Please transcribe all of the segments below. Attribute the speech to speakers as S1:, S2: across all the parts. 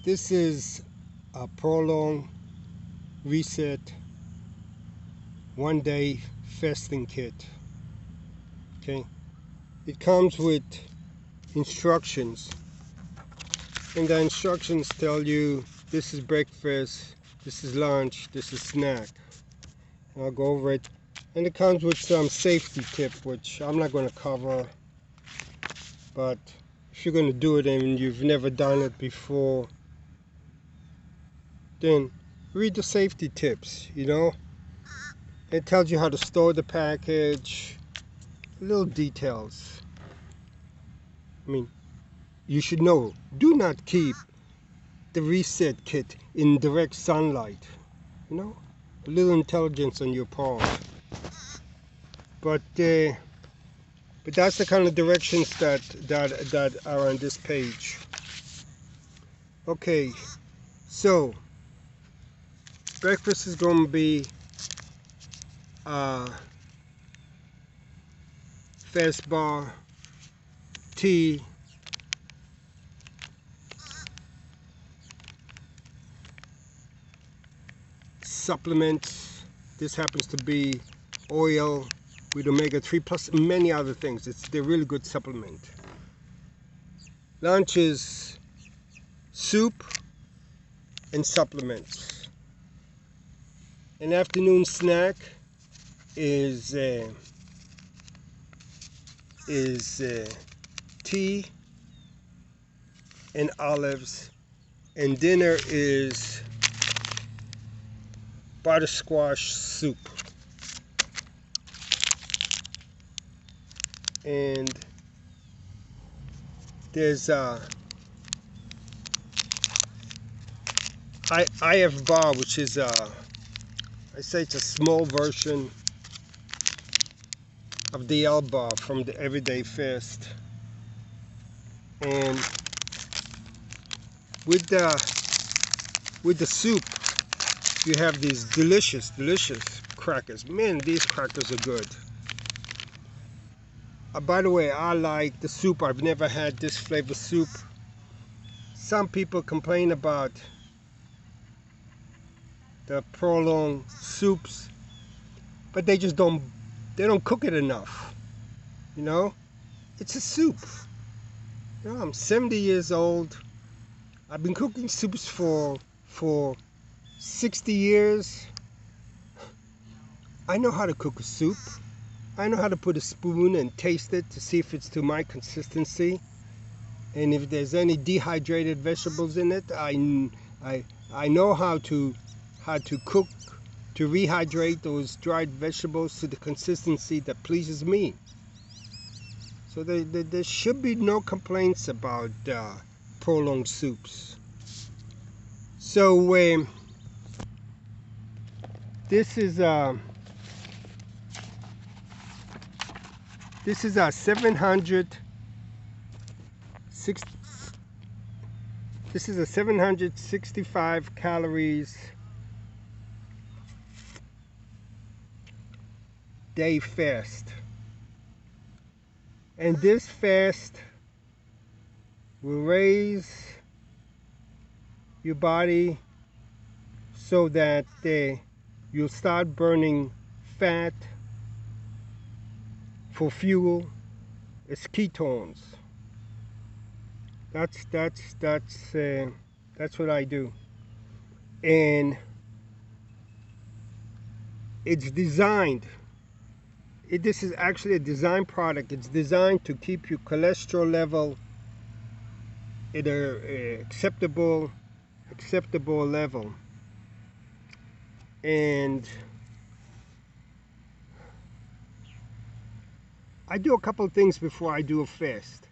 S1: This is a Prolon ReSet 1-day fasting kit. Okay, it comes with instructions, and the instructions tell you this is breakfast, this is lunch, this is snack. And I'll go over it, and it comes with some safety tip, which I'm not going to cover, but if you're going to do it and you've never done it before, then read the safety tips. It tells you how to store the package, little details. I mean, you should know, do not keep the ReSet kit in direct sunlight. A little intelligence on your part. But that's the kind of directions that are on this page. Okay, so breakfast is going to be fast bar, tea, supplements. This happens to be oil with omega-3 plus many other things. They're really good supplement. Lunch is soup and supplements. An afternoon snack is tea and olives, and dinner is buttersquash soup. And there's IF bar, which is I say it's a small version of the L bar from the Everyday Fast. And with the soup, you have these delicious crackers. Man, these crackers are good. By the way, I like the soup. I've never had this flavor soup. Some people complain about the Prolon soups, but they just don't cook it enough. It's a soup. I'm 70 years old. I've been cooking soups for 60 years. I know how to cook a soup. I know how to put a spoon and taste it to see if it's to my consistency, and if there's any dehydrated vegetables in it. I know how to cook to rehydrate those dried vegetables to the consistency that pleases me. So there should be no complaints about Prolonged soups. So this is a 765 calories day fast, and this fast will raise your body so that you'll start burning fat for fuel. It's ketones. That's what I do, and it's designed. This is actually a design product. It's designed to keep your cholesterol level at a acceptable level. And I do a couple of things before I do a fast.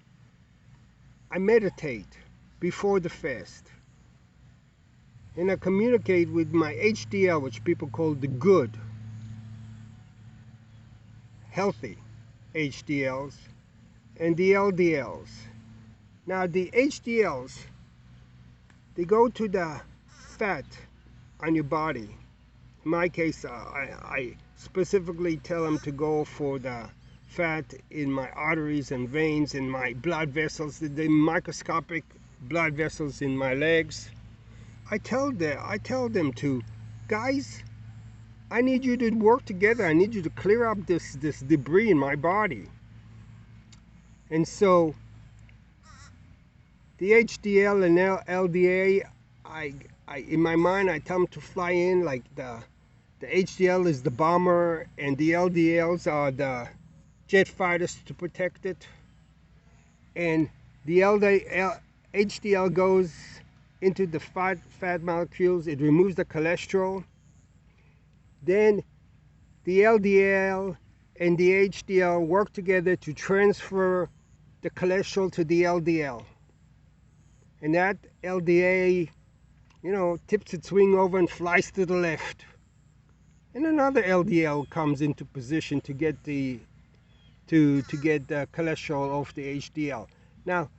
S1: I meditate before the fast, and I communicate with my HDL, which people call the good, healthy HDLs, and the LDLs. Now the HDLs, they go to the fat on your body. In my case, I specifically tell them to go for the fat in my arteries and veins, in my blood vessels, the microscopic blood vessels in my legs. I tell them to, guys, I need you to work together. I need you to clear up this debris in my body. And so the HDL and LDA, I in my mind I tell them to fly in like the HDL is the bomber and the LDLs are the jet fighters to protect it. And the HDL goes into the fat molecules. It removes the cholesterol. Then the LDL and the HDL work together to transfer the cholesterol to the LDL. And that LDA, tips its wing over and flies to the left. And another LDL comes into position to get the cholesterol off the HDL. Now,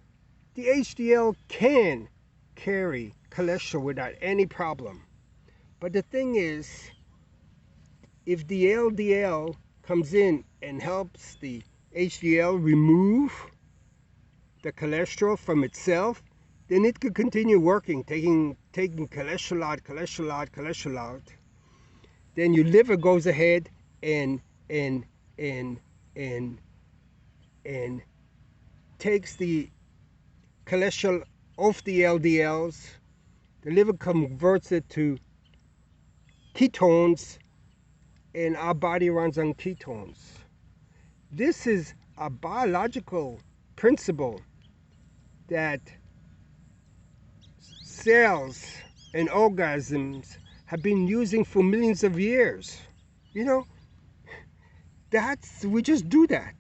S1: the HDL can carry cholesterol without any problem. But the thing is, if the LDL comes in and helps the HDL remove the cholesterol from itself, then it could continue working, taking cholesterol out. Then your liver goes ahead and takes the cholesterol off the LDLs. The liver converts it to ketones, and our body runs on ketones. This is a biological principle that cells and organisms have been using for millions of years. We just do that.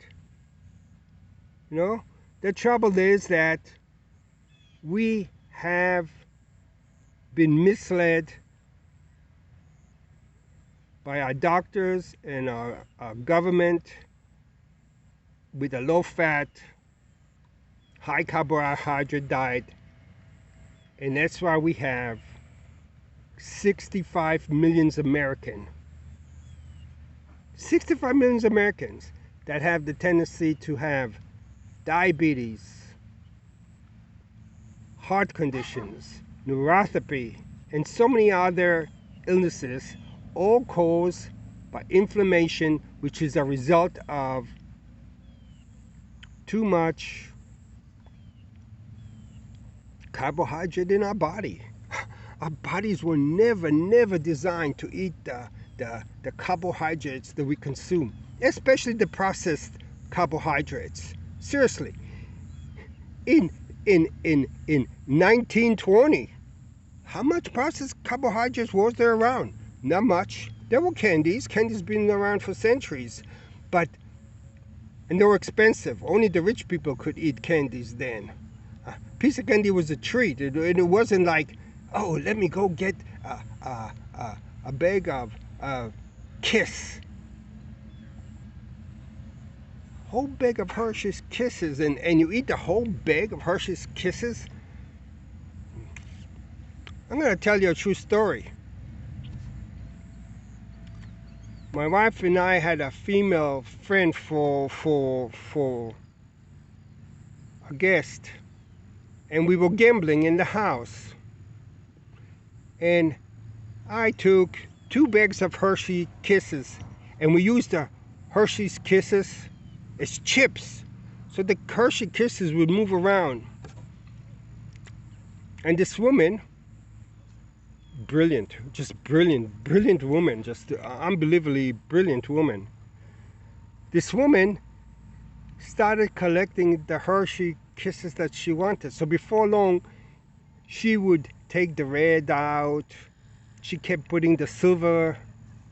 S1: The trouble is that we have been misled by our doctors and our government with a low-fat, high-carbohydrate diet. And that's why we have 65 million Americans that have the tendency to have diabetes, heart conditions, neuropathy, and so many other illnesses, all caused by inflammation, which is a result of too much carbohydrate in our body. Our bodies were never designed to eat the carbohydrates that we consume, especially the processed carbohydrates. Seriously, in 1920, how much processed carbohydrates was there around? Not much. There were candies. Candies been around for centuries, and they were expensive. Only the rich people could eat candies then. A piece of candy was a treat. It wasn't like, oh, let me go get a bag of Kiss. Whole bag of Hershey's Kisses, and you eat the whole bag of Hershey's Kisses? I'm going to tell you a true story. My wife and I had a female friend for a guest, and we were gambling in the house. And I took 2 bags of Hershey Kisses, and we used the Hershey's Kisses as chips, so the Hershey Kisses would move around. And this woman, brilliant woman, just unbelievably brilliant woman. This woman started collecting the Hershey Kisses that she wanted. So before long, she would take the red out. She kept putting the silver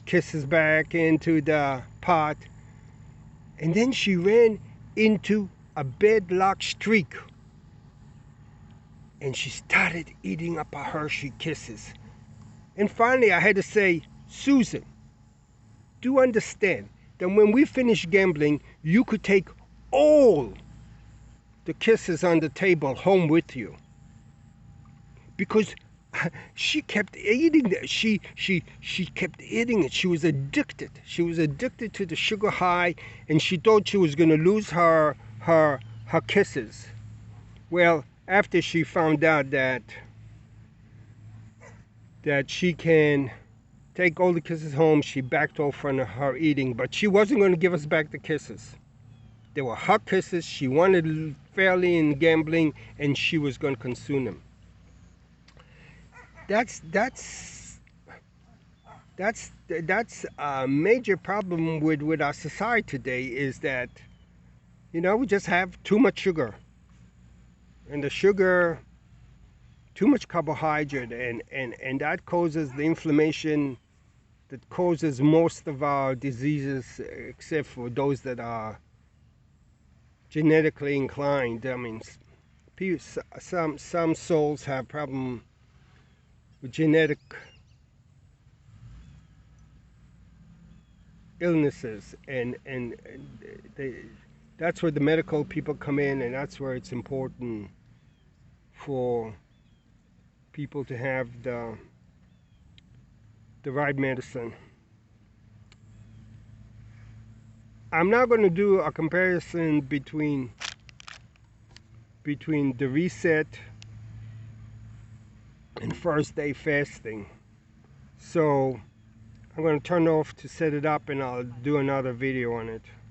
S1: Kisses back into the pot. And then she ran into a bedlock streak. And she started eating up her Hershey Kisses. And finally, I had to say, Susan, do understand that when we finish gambling, you could take all the Kisses on the table home with you. Because she kept eating it. She kept eating it. She was addicted. She was addicted to the sugar high, and she thought she was going to lose her Kisses. Well, after she found out that that she can take all the kisses home. She backed off from her eating, but she wasn't going to give us back the kisses. They were her kisses. She wanted fairly in gambling, and she was going to consume them. That's a major problem with our society today, is that, you know, we just have too much sugar, and the sugar, too much carbohydrate, and that causes the inflammation that causes most of our diseases, except for those that are genetically inclined. I mean, some souls have problem with genetic illnesses, and that's where the medical people come in, and that's where it's important for people to have the right medicine. I'm now going to do a comparison between the ReSet and first day fasting. So I'm going to turn off to set it up, and I'll do another video on it.